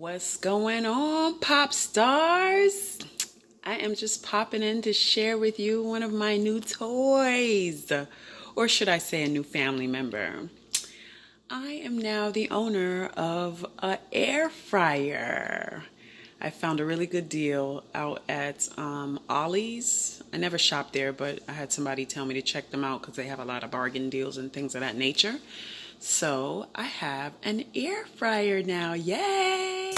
What's going on, pop stars? I am just popping in to share with you one of my new toys, or should I say a new family member. I am now the owner of an air fryer. I found a really good deal out at Ollie's. I never shopped there, but I had somebody tell me to check them out because they have a lot of bargain deals and things of that nature. So I have an air fryer now. Yay!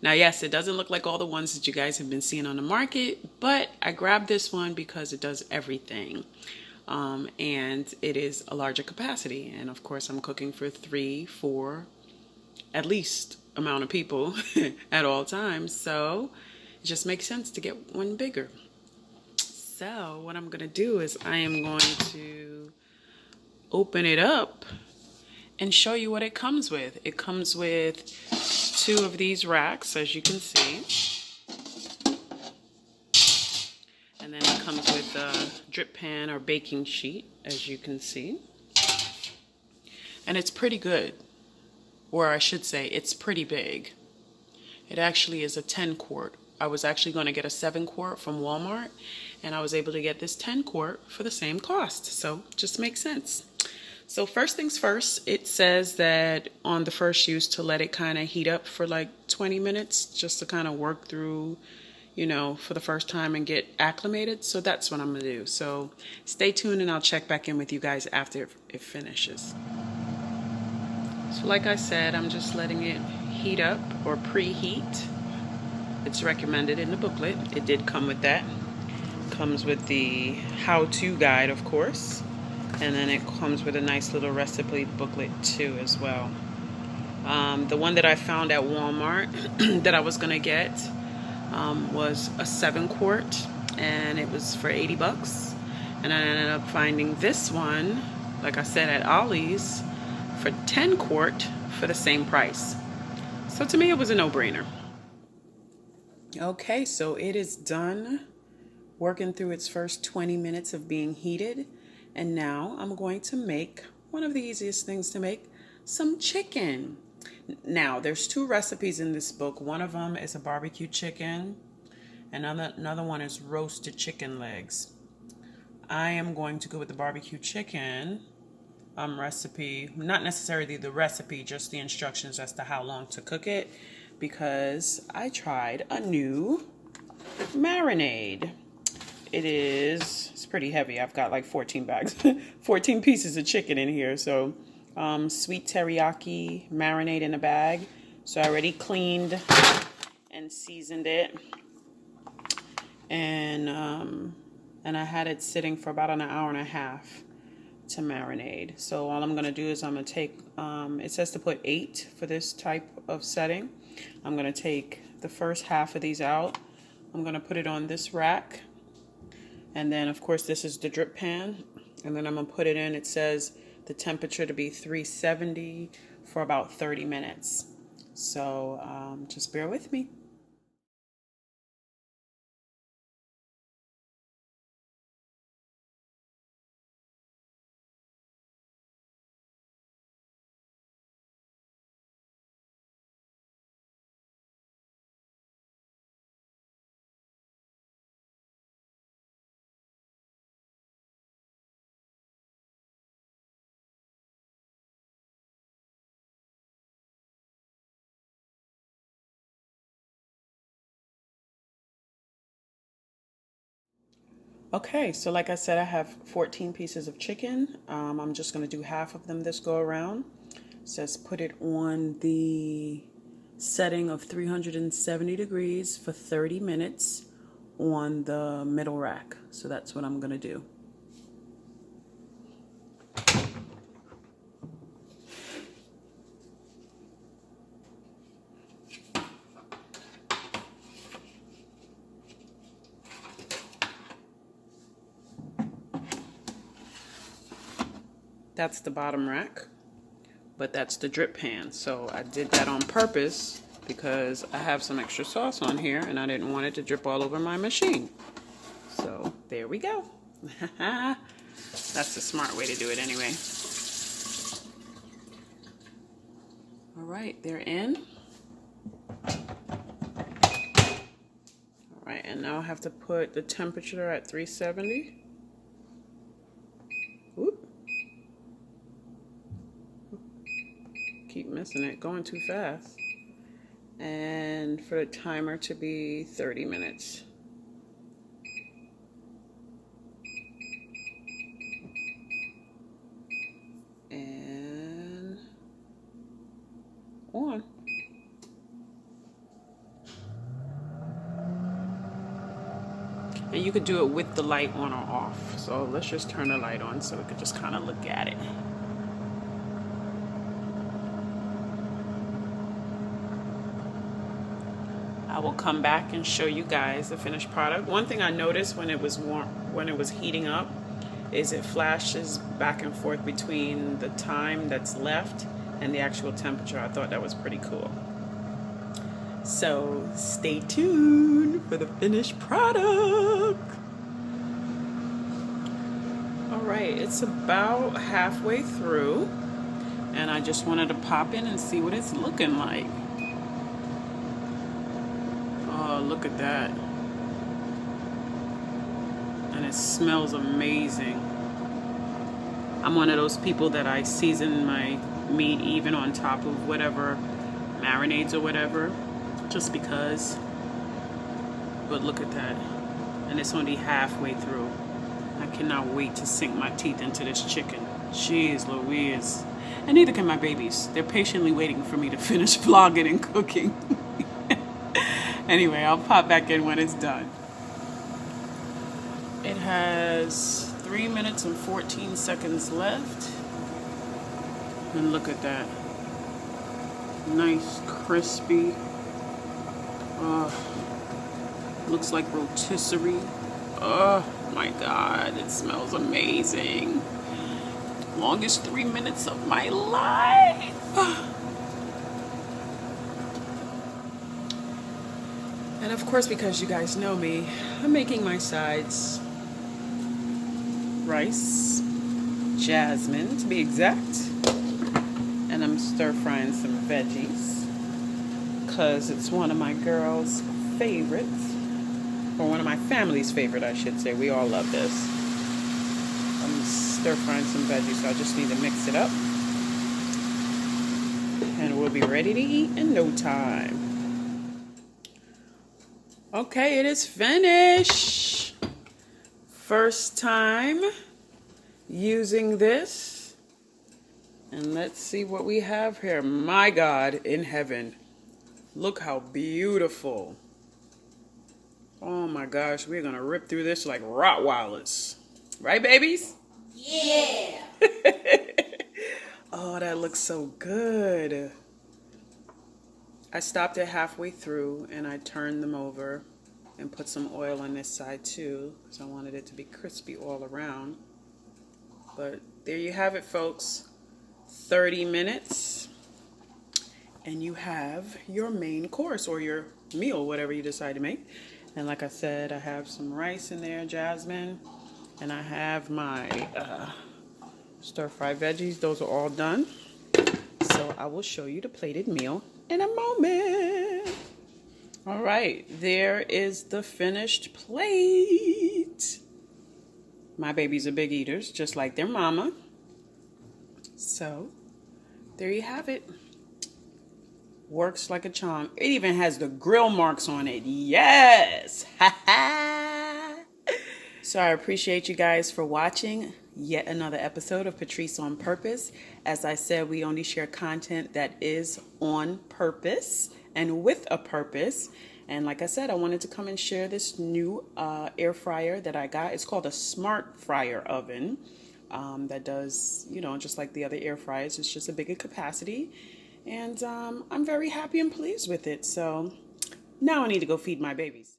Now, yes, it doesn't look like all the ones that you guys have been seeing on the market, but I grabbed this one because it does everything. And it is a larger capacity. And of course, I'm cooking for 3, 4, at least amount of people at all times. So it just makes sense to get one bigger. So what I'm going to do is I am going to open it up and show you what it comes with. It comes with 2 of these racks, as you can see. And then it comes with a drip pan or baking sheet, as you can see. And it's pretty good, or I should say it's pretty big. It actually is a 10 quart. I was actually going to get a 7 quart from Walmart, and I was able to get this 10 quart for the same cost. So just makes sense. So first things first, it says that on the first use to let it kind of heat up for like 20 minutes just to kind of work through, for the first time and get acclimated. So that's what I'm going to do. So stay tuned and I'll check back in with you guys after it finishes. So like I said, I'm just letting it heat up or preheat. It's recommended in the booklet. It did come with that. Comes with the how-to guide, of course. And then it comes with a nice little recipe booklet too as well. The one that I found at Walmart that I was going to get was a 7 quart, and it was for 80 bucks. And I ended up finding this one, like I said, at Ollie's for 10 quart for the same price. So to me, it was a no-brainer. Okay, so it is done working through its first 20 minutes of being heated. And now I'm going to make one of the easiest things to make, some chicken. Now, there's 2 recipes in this book. One of them is a barbecue chicken, and another one is roasted chicken legs. I am going to go with the barbecue chicken recipe, not necessarily the recipe, just the instructions as to how long to cook it, because I tried a new marinade. It's pretty heavy. I've got like 14 bags, 14 pieces of chicken in here. So sweet teriyaki marinade in a bag. So I already cleaned and seasoned it. And I had it sitting for about an hour and a half to marinate. So all I'm going to do is I'm going to take, it says to put 8 for this type of setting. I'm going to take the first half of these out. I'm going to put it on this rack. And then, of course, this is the drip pan. And then I'm going to put it in. It says the temperature to be 370 for about 30 minutes. So just bear with me. Okay, so like I said, I have 14 pieces of chicken. I'm just going to do half of them this go around. says put it on the setting of 370 degrees for 30 minutes on the middle rack. So that's what I'm going to do. That's the bottom rack, but that's the drip pan. So I did that on purpose because I have some extra sauce on here and I didn't want it to drip all over my machine. So there we go. That's the smart way to do it anyway. All right, they're in. All right, and now I have to put the temperature at 370. Whoop. Keep missing it, going too fast. And for the timer to be 30 minutes. And on. And you could do it with the light on or off. So let's just turn the light on so we could just kind of look at it. I will come back and show you guys the finished product. One thing I noticed when it was warm, when it was heating up, is it flashes back and forth between the time that's left and the actual temperature. I thought that was pretty cool. So stay tuned for the finished product. All right, it's about halfway through, and I just wanted to pop in and see what it's looking like. Oh, look at that. And it smells amazing. I'm one of those people that I season my meat even on top of whatever marinades or whatever, just because. But look at that. And it's only halfway through. I cannot wait to sink my teeth into this chicken. Jeez Louise. And neither can my babies. They're patiently waiting for me to finish vlogging and cooking. Anyway, I'll pop back in when it's done. It has 3 minutes and 14 seconds left. And look at that. Nice, crispy. Looks like rotisserie. Oh my God, it smells amazing. Longest 3 minutes of my life. And of course, because you guys know me, I'm making my sides. Rice, jasmine to be exact. And I'm stir frying some veggies because it's one of my girls' favorites, or one of my family's favorite, I should say. We all love this. I'm stir frying some veggies, so I just need to mix it up. And we'll be ready to eat in no time. Okay, it is finished. First time using this. And let's see what we have here. My God in heaven. Look how beautiful. Oh my gosh, we're gonna rip through this like Rottweilers. Right, babies? Yeah. Oh, that looks so good. I stopped it halfway through and I turned them over and put some oil on this side too, because I wanted it to be crispy all around. But there you have it, folks. 30 minutes and you have your main course or your meal, whatever you decide to make. And like I said, I have some rice in there, jasmine, and I have my stir-fried veggies. Those are all done. So I will show you the plated meal in a moment. All right, there is the finished plate. My babies are big eaters, just like their mama. So there you have it. Works like a charm. It even has the grill marks on it. Yes. So I appreciate you guys for watching. yet another episode of Patrice on Purpose. As I said, we only share content that is on purpose and with a purpose. And like I said, I wanted to come and share this new air fryer that I got. It's called a smart fryer oven that does, just like the other air fryers. It's just a bigger capacity. And I'm very happy and pleased with it. So now I need to go feed my babies.